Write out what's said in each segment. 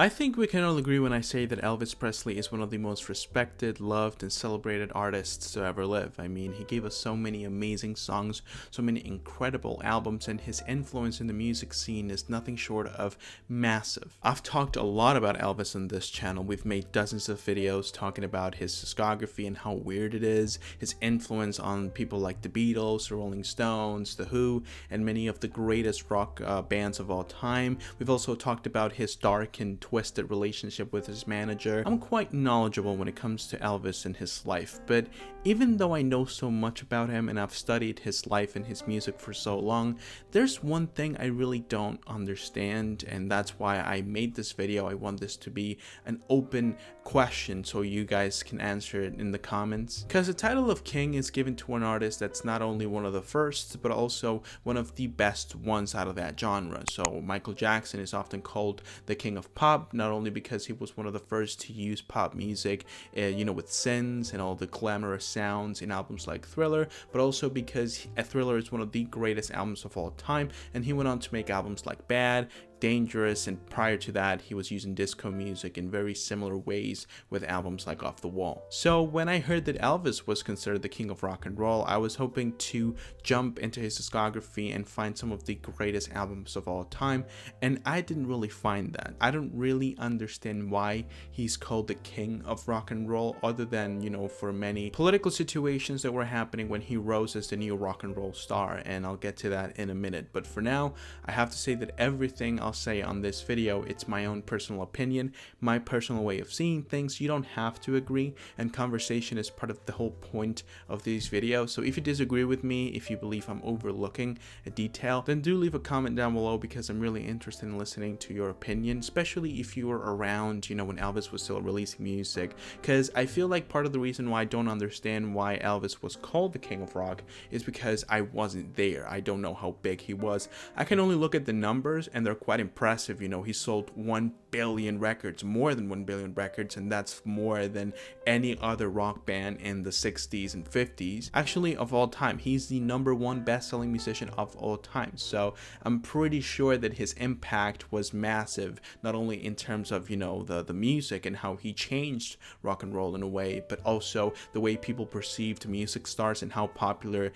I think we can all agree when I say that Elvis Presley is one of the most respected, loved, and celebrated artists to ever live. I mean, he gave us so many amazing songs, so many incredible albums, and his influence in the music scene is nothing short of massive. I've talked a lot about Elvis on this channel. We've made dozens of videos talking about his discography and how weird it is, his influence on people like the Beatles, the Rolling Stones, The Who, and many of the greatest rock bands of all time. We've also talked about his dark and twisted relationship with his manager. I'm quite knowledgeable when it comes to Elvis and his life, but even though I know so much about him and I've studied his life and his music for so long, there's one thing I really don't understand, and that's why I made this video. I want this to be an open question so you guys can answer it in the comments, because the title of king is given to an artist that's not only one of the first but also one of the best ones out of that genre. So Michael Jackson is often called the king of pop, not only because he was one of the first to use pop music, with synths and all the glamorous sounds in albums like Thriller, but also because Thriller is one of the greatest albums of all time, and he went on to make albums like Bad, Dangerous, and prior to that he was using disco music in very similar ways with albums like Off the Wall. So when I heard that Elvis was considered the king of rock and roll, I was hoping to jump into his discography and find some of the greatest albums of all time, and I didn't really find that. I don't really understand why he's called the king of rock and roll, other than, for many political situations that were happening when he rose as the new rock and roll star, and I'll get to that in a minute. But for now, I have to say that everything I'll say on this video, it's my own personal opinion, my personal way of seeing things. You don't have to agree, and conversation is part of the whole point of these videos. So if you disagree with me, if you believe I'm overlooking a detail, then do leave a comment down below, because I'm really interested in listening to your opinion, especially if you were around, when Elvis was still releasing music, because I feel like part of the reason why I don't understand why Elvis was called the king of rock is because I wasn't there. I don't know how big he was. I can only look at the numbers, and they're quite impressive. He sold 1 billion records, more than 1 billion records, and that's more than any other rock band in the 60s and 50s. Actually, of all time, he's the #1 best-selling musician of all time. So I'm pretty sure that his impact was massive, not only in terms of the music and how he changed rock and roll in a way, but also the way people perceived music stars and how popular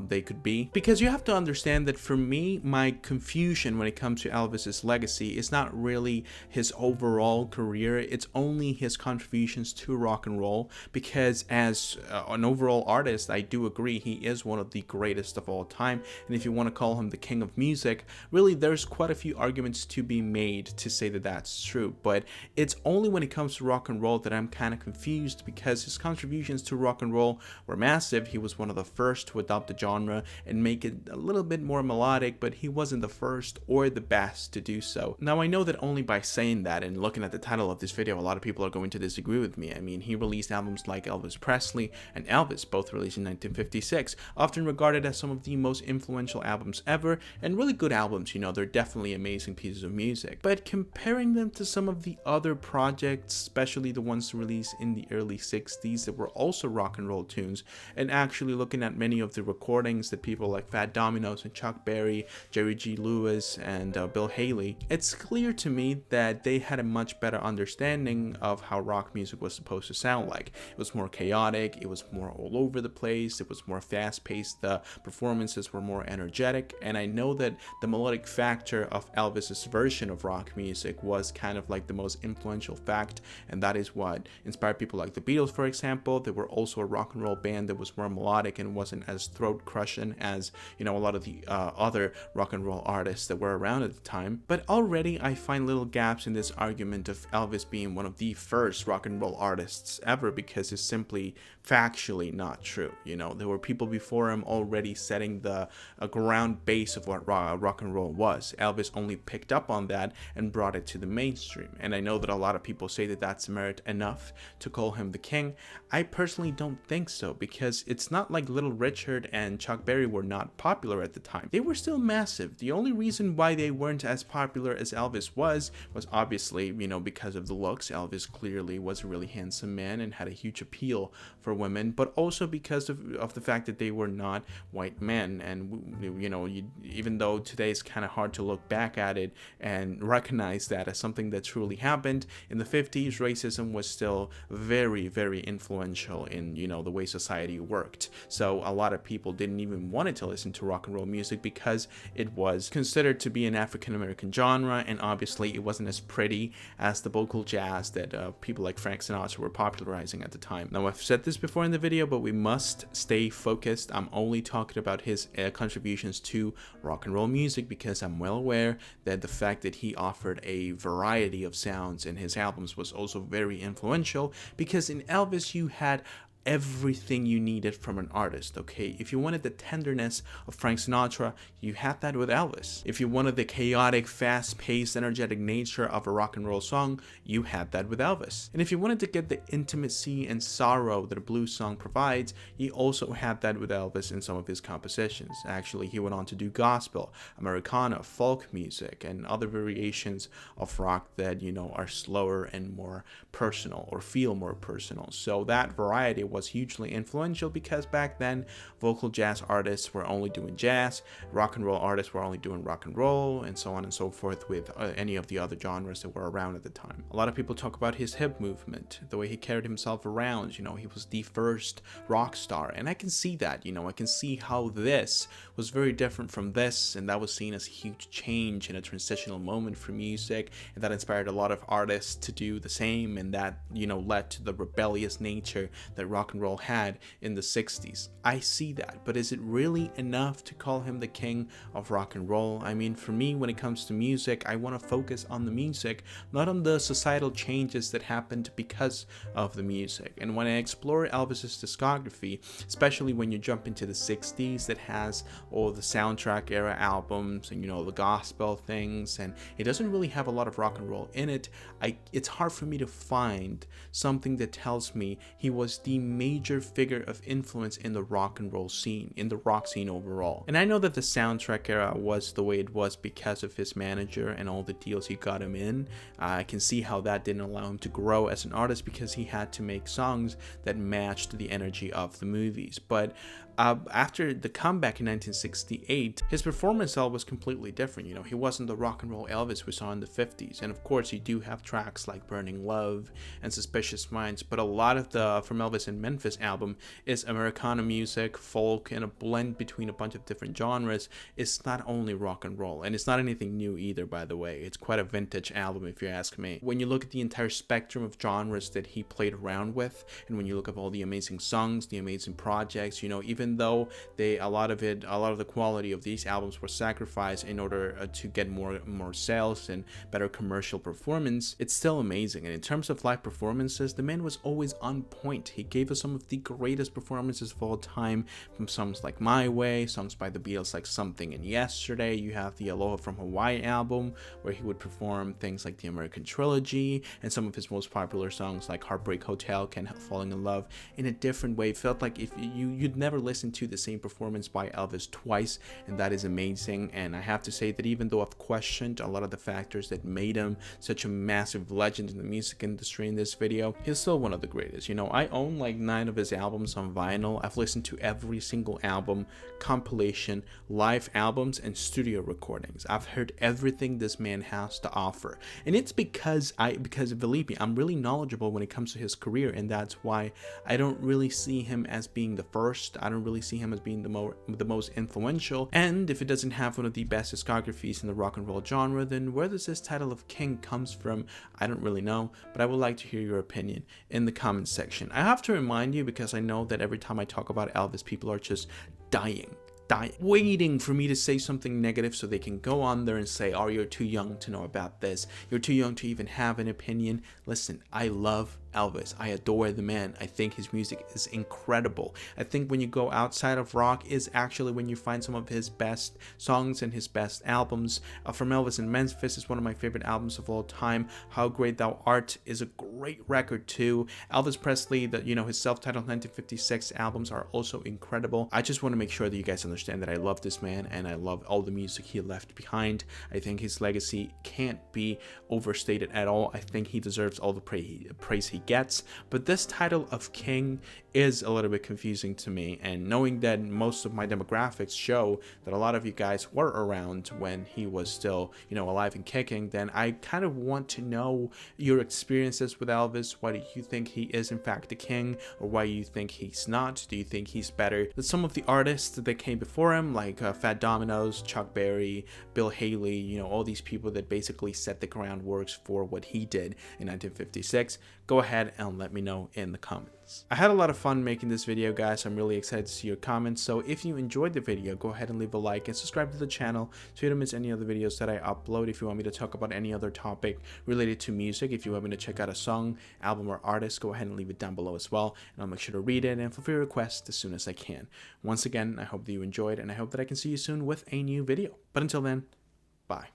they could be. Because you have to understand that for me, my confusion when it comes to Elvis's legacy is not really his overall career, it's only his contributions to rock and roll, because as an overall artist, I do agree he is one of the greatest of all time, and if you want to call him the king of music, really there's quite a few arguments to be made to say that that's true, but it's only when it comes to rock and roll that I'm kind of confused, because his contributions to rock and roll were massive. He was one of the first to adopt the genre and make it a little bit more melodic, but he wasn't the first or the best to do so. Now I know that only by saying that and looking at the title of this video, a lot of people are going to disagree with me. I mean, he released albums like Elvis Presley and Elvis, both released in 1956, often regarded as some of the most influential albums ever, and really good albums. They're definitely amazing pieces of music, but comparing them to some of the other projects, especially the ones released in the early 60s that were also rock and roll tunes, and actually looking at many of the recordings that people like Fat Domino's and Chuck Berry, Jerry G. Lewis, and Bill Haley, it's clear to me that they had a much better understanding of how rock music was supposed to sound like. It was more chaotic, it was more all over the place, it was more fast-paced, the performances were more energetic, and I know that the melodic factor of Elvis's version of rock music was kind of like the most influential fact, and that is what inspired people like the Beatles, for example. They were also a rock and roll band that was more melodic and wasn't as throat-crushing as a lot of the other rock and roll artists that were around at the time. But already I find little gaps in this argument of Elvis being one of the first rock and roll artists ever, because it's simply factually not true. There were people before him already setting the ground base of what rock and roll was. Elvis only picked up on that and brought it to the mainstream, and I know that a lot of people say that that's merit enough to call him the king. I personally don't think so, because it's not like Little Richard and Chuck Berry were not popular at the time. They were still massive. The only reason why they weren't as popular as Elvis was obviously, because of the looks. Elvis clearly was a really handsome man and had a huge appeal for women, but also because of the fact that they were not white men. And, even though today it's kind of hard to look back at it and recognize that as something that truly happened, in the 50s, racism was still very, very influential in, the way society worked. So a lot of people didn't even want to listen to rock and roll music because it was considered to be an African American genre, and obviously it wasn't as pretty as the vocal jazz that people like Frank Sinatra were popularizing at the time. Now, I've said this before in the video, but we must stay focused. I'm only talking about his contributions to rock and roll music because I'm well aware that the fact that he offered a variety of sounds in his albums was also very influential, because in Elvis you had everything you needed from an artist. Okay, if you wanted the tenderness of Frank Sinatra, you had that with Elvis. If you wanted the chaotic, fast-paced, energetic nature of a rock and roll song, you had that with Elvis. And if you wanted to get the intimacy and sorrow that a blues song provides, you also had that with Elvis in some of his compositions. Actually, he went on to do gospel, Americana, folk music, and other variations of rock that, are slower and more personal, or feel more personal. So that variety was hugely influential, because back then vocal jazz artists were only doing jazz, rock and roll artists were only doing rock and roll, and so on and so forth with any of the other genres that were around at the time. A lot of people talk about his hip movement, the way he carried himself around. He was the first rock star, and I can see that. I can see how this was very different from this, and that was seen as a huge change and a transitional moment for music, and that inspired a lot of artists to do the same, and that led to the rebellious nature that rock and roll had in the 60s. I see that, but is it really enough to call him the king of rock and roll? I mean, for me, when it comes to music, I want to focus on the music, not on the societal changes that happened because of the music. And when I explore Elvis's discography, especially when you jump into the 60s, that has all the soundtrack era albums and the gospel things, and it doesn't really have a lot of rock and roll in it, it's hard for me to find something that tells me he was the major figure of influence in the rock and roll scene, in the rock scene overall. And I know that the soundtrack era was the way it was because of his manager and all the deals he got him in. I can see how that didn't allow him to grow as an artist, because he had to make songs that matched the energy of the movies. But after the comeback in 1968, his performance style was completely different. He wasn't the rock and roll Elvis we saw in the 50s. And of course, you do have tracks like Burning Love and Suspicious Minds, but a lot of the From Elvis in Memphis album is Americana music, folk, and a blend between a bunch of different genres. It's not only rock and roll, and it's not anything new either, by the way. It's quite a vintage album, if you ask me. When you look at the entire spectrum of genres that he played around with, and when you look at all the amazing songs, the amazing projects, even though a lot of the quality of these albums were sacrificed in order to get more sales and better commercial performance, it's still amazing. And in terms of live performances, the man was always on point. He gave us some of the greatest performances of all time, from songs like My Way, songs by the Beatles like Something and Yesterday. You have the Aloha from Hawaii album, where he would perform things like the American Trilogy, and some of his most popular songs like Heartbreak Hotel, Can't Help Falling in Love, in a different way. It felt like if you'd never listen to the same performance by Elvis twice, and that is amazing. And I have to say that even though I've questioned a lot of the factors that made him such a massive legend in the music industry in this video, he's still one of the greatest. I own like 9 of his albums on vinyl. I've listened to every single album, compilation, live albums, and studio recordings. I've heard everything this man has to offer, and it's because believe me, I'm really knowledgeable when it comes to his career, and that's why I don't really see him as being the first. I don't really see him as being the most influential. And if it doesn't have one of the best discographies in the rock and roll genre, then where does this title of king comes from? I don't really know, but I would like to hear your opinion in the comments section. I have to remind you, because I know that every time I talk about Elvis, people are just dying, waiting for me to say something negative so they can go on there and say, oh, you're too young to know about this, you're too young to even have an opinion. Listen, I love Elvis. I adore the man. I think his music is incredible. I think when you go outside of rock is actually when you find some of his best songs and his best albums. From Elvis in Memphis is one of my favorite albums of all time. How Great Thou Art is a great record too. Elvis Presley, his self-titled 1956 albums are also incredible. I just want to make sure that you guys understand understand that I love this man and I love all the music he left behind. I think his legacy can't be overstated at all. I think he deserves all the praise he gets, but this title of king is a little bit confusing to me, and knowing that most of my demographics show that a lot of you guys were around when he was still, alive and kicking, then I kind of want to know your experiences with Elvis. Why do you think he is in fact the king, or why you think he's not? Do you think he's better than some of the artists that came before him, like Fat Domino's, Chuck Berry, Bill Haley, all these people that basically set the groundwork for what he did in 1956? Go ahead and let me know in the comments. I had a lot of fun making this video, guys. I'm really excited to see your comments. So if you enjoyed the video, go ahead and leave a like and subscribe to the channel so you don't miss any other videos that I upload. If you want me to talk about any other topic related to music, if you want me to check out a song, album, or artist, go ahead and leave it down below as well, and I'll make sure to read it and fulfill your requests as soon as I can. Once again, I hope that you enjoyed, and I hope that I can see you soon with a new video. But until then, bye.